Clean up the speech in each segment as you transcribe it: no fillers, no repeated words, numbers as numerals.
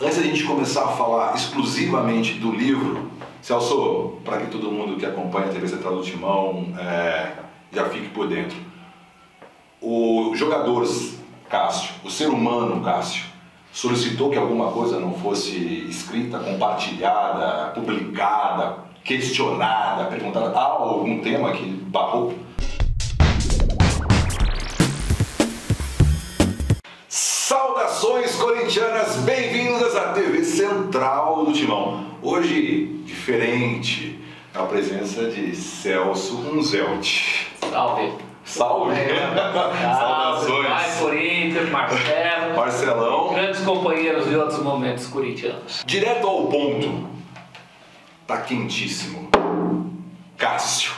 Antes da gente começar a falar exclusivamente do livro, Celso, para que todo mundo que acompanha a TV Central do Timão já fique por dentro. O jogador Cássio, o ser humano Cássio, solicitou que alguma coisa não fosse escrita, compartilhada, publicada, questionada, perguntada? Há algum tema que barrou? Saudações corintianas, bem-vindas à TV Central do Timão. Hoje, diferente, a presença de Celso Unzelt. Salve! Salve! Saudações! Vai, Corinthians, Marcelo, Marcelão. grandes companheiros de outros momentos corintianos. Direto ao ponto, tá quentíssimo. Cássio,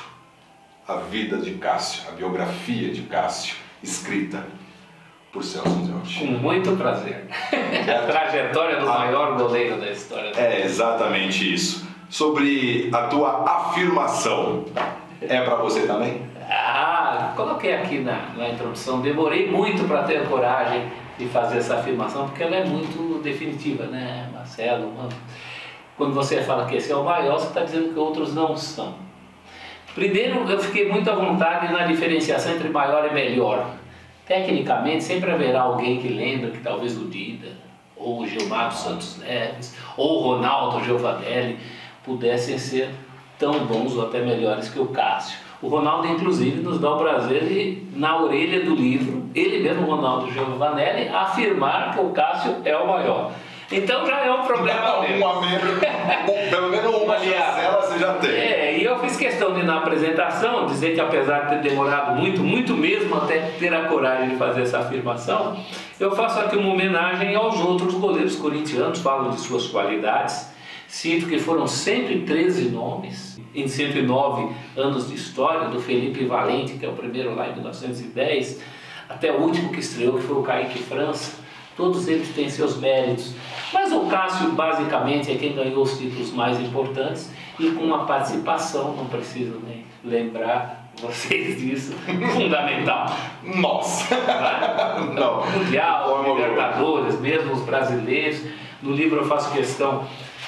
a vida de Cássio, a biografia de Cássio, escrita por Celso Unzelt. Com muito prazer. A trajetória do maior goleiro da história. É exatamente isso. Sobre a tua afirmação, é para você também? Coloquei aqui na introdução, demorei muito para ter a coragem de fazer essa afirmação, porque ela é muito definitiva, né, Marcelo? Quando você fala que esse é o maior, você está dizendo que outros não são. Primeiro, eu fiquei muito à vontade na diferenciação entre maior e melhor. Tecnicamente, sempre haverá alguém que lembra que talvez o Dida, ou o Gilmar dos Santos Neves, ou o Ronaldo Giovanelli pudessem ser tão bons ou até melhores que o Cássio. O Ronaldo, inclusive, nos dá o prazer de, na orelha do livro, ele mesmo, Ronaldo Giovanelli, afirmar que o Cássio é o maior. Então já é um problema mesmo. Pelo menos uma chancela você já tem. E eu fiz questão de, na apresentação, dizer que apesar de ter demorado muito mesmo até ter a coragem de fazer essa afirmação, eu faço aqui uma homenagem aos outros goleiros corintianos, falo de suas qualidades, cito que foram 113 nomes, em 109 anos de história, do Felipe Valente, que é o primeiro lá em 1910, até o último que estreou, que foi o Kaique França. Todos eles têm seus méritos, mas o Cássio basicamente é quem ganhou os títulos mais importantes e com uma participação, não preciso nem lembrar vocês disso, fundamental. Nossa! Não. Mundial, Libertadores, mesmo os brasileiros. No livro eu faço questão,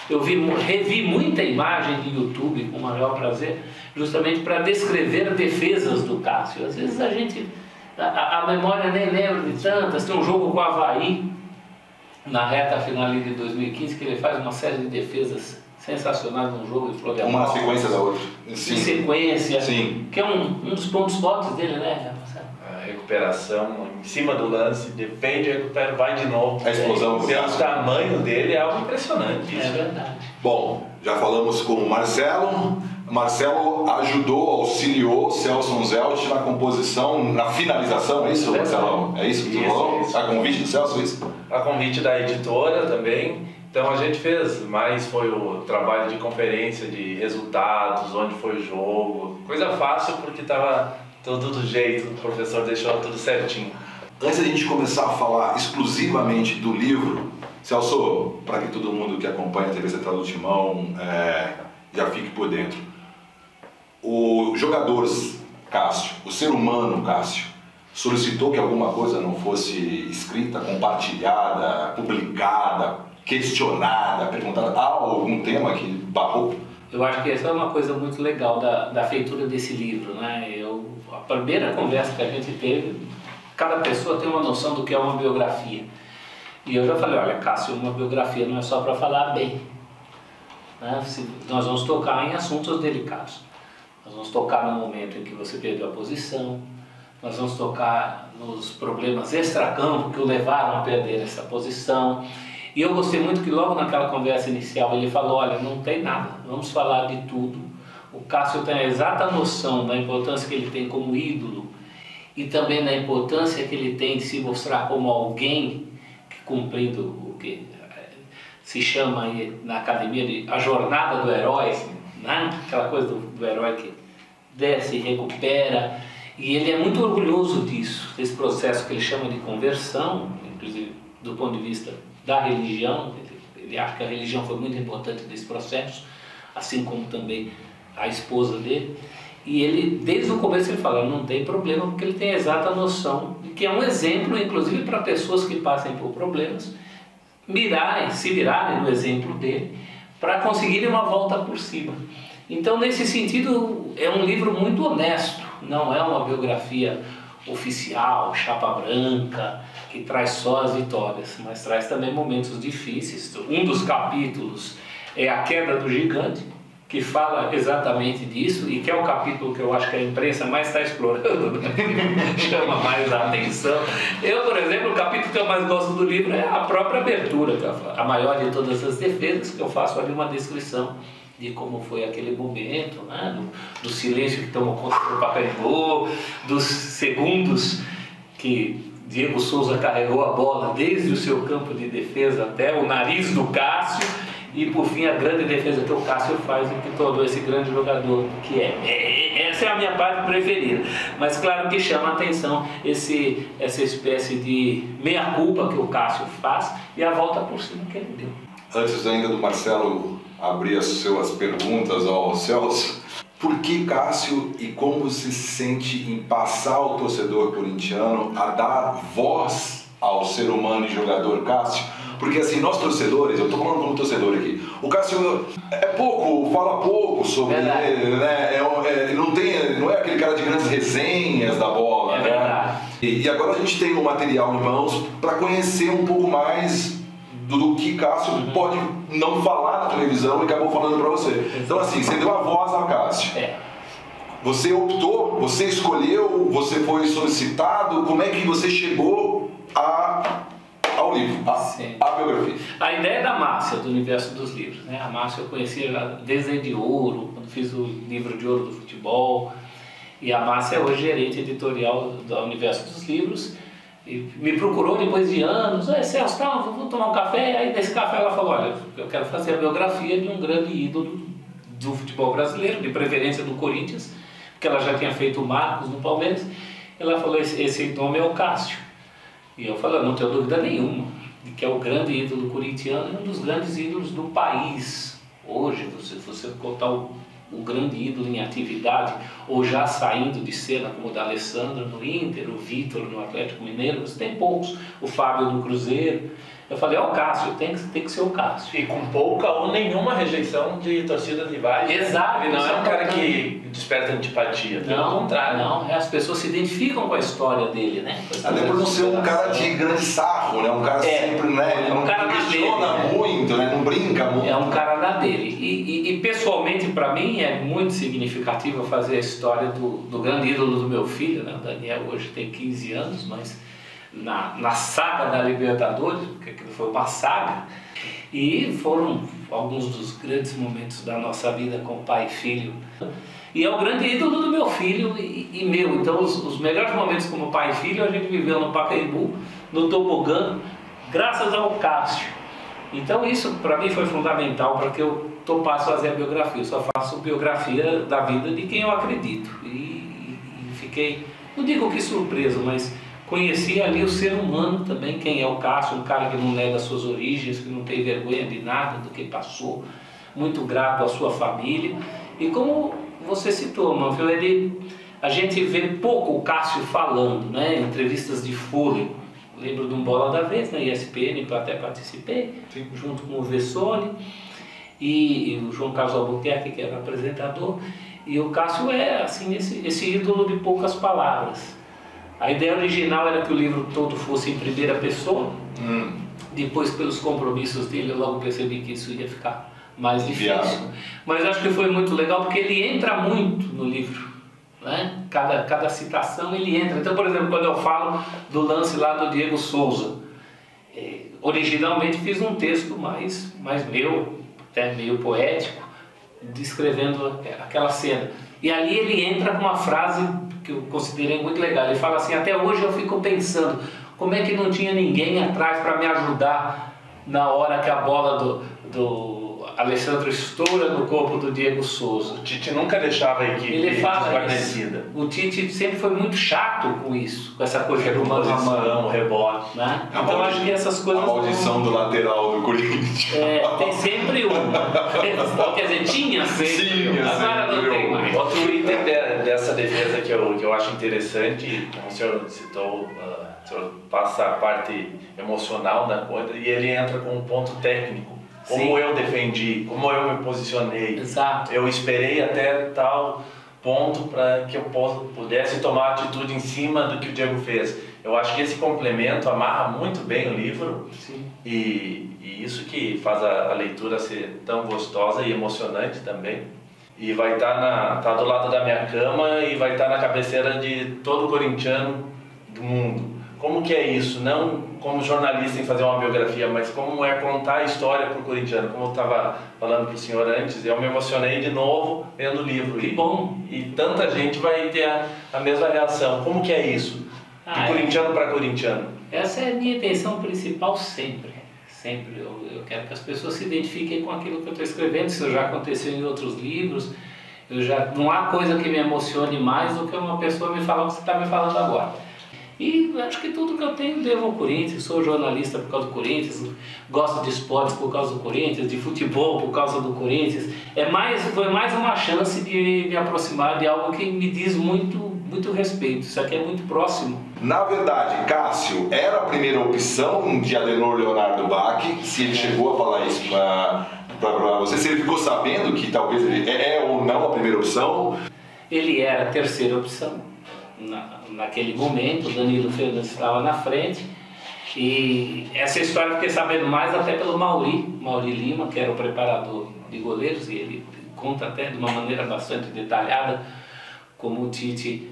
eu revi muita imagem de YouTube com o maior prazer, justamente para descrever defesas do Cássio. Às vezes a memória nem lembra de tantas. Tem um jogo com o Avaí, na reta final de 2015, que ele faz uma série de defesas sensacionais num jogo de Florianópolis. Uma na sequência da outra. Sim. Em sequência. Sim. Que é um dos pontos fortes dele, né? A recuperação em cima do lance, depende, recupera, vai de novo. A explosão do Pelo Cássio. tamanho dele é algo impressionante. É verdade. Bom, já falamos com o Marcelo. Marcelo ajudou, auxiliou Celso Unzelt na composição, na finalização, é isso, Marcelo? É isso que tu falou? Isso. A convite do Celso, é isso? A convite da editora também. Então a gente fez, mais foi o trabalho de conferência de resultados, onde foi o jogo. Coisa fácil porque estava tudo do jeito, o professor deixou tudo certinho. Antes da gente começar a falar exclusivamente do livro, Celso, para que todo mundo que acompanha a TV Central do Timão já fique por dentro. O jogador Cássio, o ser humano Cássio, solicitou que alguma coisa não fosse escrita, compartilhada, publicada, questionada, perguntada? Há algum tema que barrou? Eu acho que essa é uma coisa muito legal da feitura desse livro, né? A primeira conversa que a gente teve, cada pessoa tem uma noção do que é uma biografia. E eu já falei, olha, Cássio, uma biografia não é só para falar bem, né? Nós vamos tocar em assuntos delicados. Nós vamos tocar no momento em que você perdeu a posição, nós vamos tocar nos problemas extracampo que o levaram a perder essa posição. E eu gostei muito que logo naquela conversa inicial ele falou, olha, não tem nada, vamos falar de tudo. O Cássio tem a exata noção da importância que ele tem como ídolo e também da importância que ele tem de se mostrar como alguém que, cumprindo o que se chama aí na academia de a jornada do herói, né? Aquela coisa do herói que desce e recupera, e ele é muito orgulhoso disso, desse processo que ele chama de conversão, inclusive do ponto de vista da religião. Ele acha que a religião foi muito importante nesse processo, assim como também a esposa dele, e ele, desde o começo ele fala, não tem problema, porque ele tem a exata noção de que é um exemplo, inclusive para pessoas que passem por problemas, se virarem no exemplo dele, para conseguirem uma volta por cima. Então, nesse sentido, é um livro muito honesto, não é uma biografia oficial, chapa branca, que traz só as vitórias, mas traz também momentos difíceis. Um dos capítulos é a queda do gigante, que fala exatamente disso, e que é o capítulo que eu acho que a imprensa mais está explorando, né? Chama mais a atenção. Eu, por exemplo, o capítulo que eu mais gosto do livro é a própria abertura, que é a maior de todas as defesas, que eu faço ali uma descrição de como foi aquele momento, né? do silêncio que tomou conta do Pacaembu, dos segundos que Diego Souza carregou a bola desde o seu campo de defesa até o nariz do Cássio, e por fim a grande defesa que o Cássio faz e que tornou esse grande jogador que é. Essa é a minha parte preferida, mas claro que chama a atenção essa espécie de meia-culpa que o Cássio faz e a volta por cima que ele deu. Antes ainda do Marcelo abrir as suas perguntas ao Celso, por que Cássio e como você se sente em passar ao torcedor corintiano a dar voz ao ser humano e jogador Cássio? Porque assim, nós torcedores, eu estou falando como torcedor aqui, o Cássio fala pouco sobre ele, né? Não é aquele cara de grandes resenhas da bola, né? Verdade. E agora a gente tem um material em mãos para conhecer um pouco mais do que Cássio pode não falar na televisão e acabou falando para você. Então assim, você deu a voz ao Cássio. Você optou, você escolheu, você foi solicitado, como é que você chegou ao livro, a biografia? A ideia da Márcia, do Universo dos Livros, né? A Márcia eu conhecia já desde de Ouro, quando fiz o livro de ouro do futebol, e a Márcia é hoje gerente editorial do Universo dos Livros, e me procurou depois de anos, Celso, vamos tomar um café. Aí nesse café ela falou, olha, eu quero fazer a biografia de um grande ídolo do futebol brasileiro, de preferência do Corinthians, porque ela já tinha feito o Marcos no Palmeiras. Ela falou, esse nome é o Cássio. E eu falei, não tenho dúvida nenhuma de que é o grande ídolo corintiano e um dos grandes ídolos do país. Hoje, se você contar o grande ídolo em atividade, ou já saindo de cena, como o da Alessandro no Inter, o Vitor no Atlético Mineiro, você tem poucos, o Fábio no Cruzeiro. Eu falei, o Cássio, tem que ser o Cássio. E com pouca ou nenhuma rejeição de torcida rivais. Exato. Ele não é um cara que desperta antipatia, pelo contrário. Não, as pessoas se identificam com a história dele, né? Até por não ser um cara de grande sarro, né? Um cara sempre, né? É um cara não na questiona dele, muito, né? Não brinca muito. É um cara na dele. E pessoalmente, para mim, é muito significativo fazer a história do grande ídolo do meu filho, né? O Daniel hoje tem 15 anos, mas na saga da Libertadores, porque aquilo foi uma saga, e foram alguns dos grandes momentos da nossa vida com pai e filho. E é o grande ídolo do meu filho e meu. Então os melhores momentos como pai e filho a gente viveu no Pacaembu, no tobogã, graças ao Cássio. Então isso para mim foi fundamental para que eu topasse fazer a biografia. Eu só faço biografia da vida de quem eu acredito. E fiquei, não digo que surpreso, mas conheci ali o ser humano também, quem é o Cássio, um cara que não nega suas origens, que não tem vergonha de nada do que passou, muito grato à sua família. E como você citou, Manfio, a gente vê pouco o Cássio falando, né? Entrevistas de fôlego. Lembro de um Bola da Vez na ESPN, que eu até participei, junto com o Vessone e o João Carlos Albuquerque, que era o apresentador. E o Cássio é assim, esse ídolo de poucas palavras. A ideia original era que o livro todo fosse em primeira pessoa. Depois, pelos compromissos dele, eu logo percebi que isso ia ficar mais difícil. Mas acho que foi muito legal porque ele entra muito no livro, né? Cada citação ele entra. Então, por exemplo, quando eu falo do lance lá do Diego Souza, originalmente fiz um texto mais meu, até meio poético, descrevendo aquela cena. E ali ele entra com uma frase que eu considerei muito legal. Ele fala assim, até hoje eu fico pensando, como é que não tinha ninguém atrás para me ajudar na hora que a bola do Alessandro estoura no corpo do Diego Souza. O Tite nunca deixava a equipe desguarnecida. O Tite sempre foi muito chato com isso, com essa coisa do mano-a-mano, rebote. Né? Então acho que essas coisas... A maldição do lateral do Corinthians. Tem sempre uma. Quer dizer, tinha sempre. Agora não tem mais. Outro item dessa defesa que eu acho interessante, como o senhor citou O senhor passa a parte emocional da coisa e ele entra com um ponto técnico. Como Sim. eu defendi, como eu me posicionei. Exato. Eu esperei até tal ponto para que eu pudesse tomar atitude em cima do que o Diego fez. Eu acho que esse complemento amarra muito bem o livro. Sim. E isso que faz a leitura ser tão gostosa e emocionante também. E vai estar tá do lado da minha cama e vai estar na cabeceira de todo corintiano do mundo. Como que é isso? Não como jornalista em fazer uma biografia, mas como é contar a história para o corintiano. Como eu estava falando para o senhor antes, eu me emocionei de novo lendo o livro. Que bom! E tanta gente vai ter a mesma reação. Como que é isso? De corintiano para corintiano. Essa é a minha intenção principal sempre. Sempre. Eu quero que as pessoas se identifiquem com aquilo que eu estou escrevendo. Isso já aconteceu em outros livros. Não há coisa que me emocione mais do que uma pessoa me falar o que você está me falando agora. E acho que tudo que eu tenho devo ao Corinthians. Sou jornalista por causa do Corinthians, gosto de esportes por causa do Corinthians, de futebol por causa do Corinthians. Foi mais uma chance de me aproximar de algo que me diz muito respeito. Isso aqui é muito próximo. Na verdade, Cássio era a primeira opção de Adenor Leonardo Bach, se ele chegou a falar isso para você, se ele ficou sabendo que talvez ele é ou não a primeira opção. Ele era a terceira opção. Naquele momento, o Danilo Fernandes estava na frente. E essa história eu fiquei sabendo mais até pelo Mauri Lima, que era o preparador de goleiros, e ele conta até de uma maneira bastante detalhada como o Tite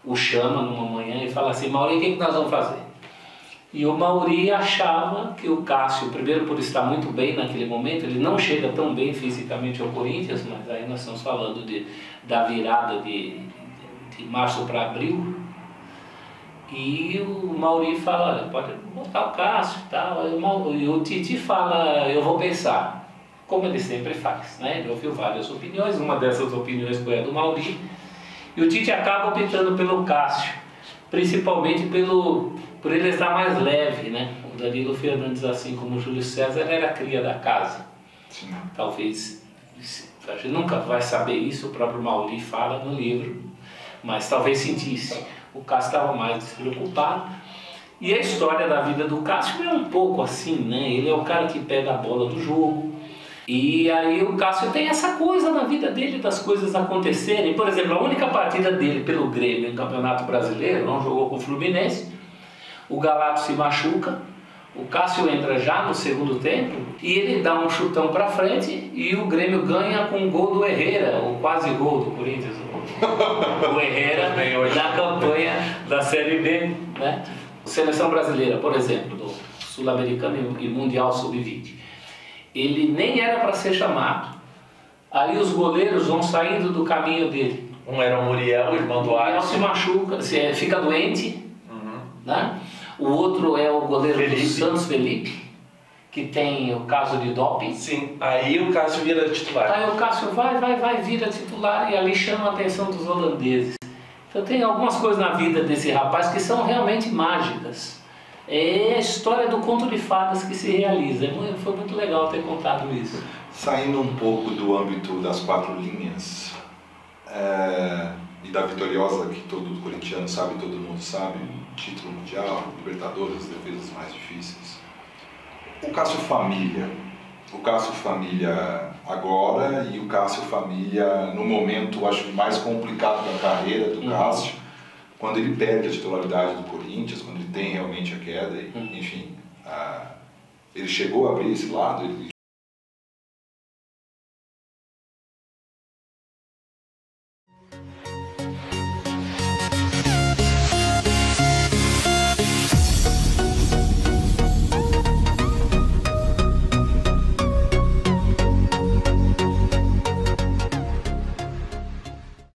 o chama numa manhã e fala assim: Mauri, o que nós vamos fazer? E o Mauri achava que o Cássio, primeiro por estar muito bem naquele momento, ele não chega tão bem fisicamente ao Corinthians, mas aí nós estamos falando da virada de março para abril. E o Mauri fala: olha, pode botar o Cássio e tal. E o Tite fala: eu vou pensar, como ele sempre faz, né? Ele ouviu várias opiniões, uma dessas opiniões foi a do Mauri. E o Tite acaba optando pelo Cássio, principalmente por ele estar mais leve, né? O Danilo Fernandes, assim como o Júlio César, era cria da casa. Sim. Talvez, a gente nunca vai saber isso, o próprio Mauri fala no livro, mas talvez sentisse. O Cássio estava mais despreocupado. E a história da vida do Cássio é um pouco assim, né? Ele é o cara que pega a bola do jogo. E aí o Cássio tem essa coisa na vida dele, das coisas acontecerem. Por exemplo, a única partida dele pelo Grêmio no Campeonato Brasileiro, não jogou com o Fluminense, o Galato se machuca, o Cássio entra já no segundo tempo e ele dá um chutão para frente e o Grêmio ganha com um gol do Herrera, o quase gol do Corinthians. O Herrera na campanha da Série B, né? Seleção brasileira, por exemplo, do Sul-Americano e Mundial Sub-20. Ele nem era para ser chamado. Aí os goleiros vão saindo do caminho dele. Um era o Muriel, o irmão do O Muriel Alisson. se machuca, fica doente, né? O outro é o goleiro do Santos, Felipe, que tem o caso de doping. Sim, aí o Cássio vira titular. Aí o Cássio vai, vira titular e ali chama a atenção dos holandeses. Então tem algumas coisas na vida desse rapaz que são realmente mágicas. É a história do conto de fadas que se realiza. Foi muito legal ter contado isso. Saindo um pouco do âmbito das quatro linhas e da vitoriosa que todo corintiano sabe, todo mundo sabe, título mundial, Libertadores, defesas mais difíceis. O Cássio Família agora e o Cássio Família no momento, acho, mais complicado da carreira do Cássio, quando ele perde a titularidade do Corinthians, quando ele tem realmente a queda, enfim, ele chegou a abrir esse lado, ele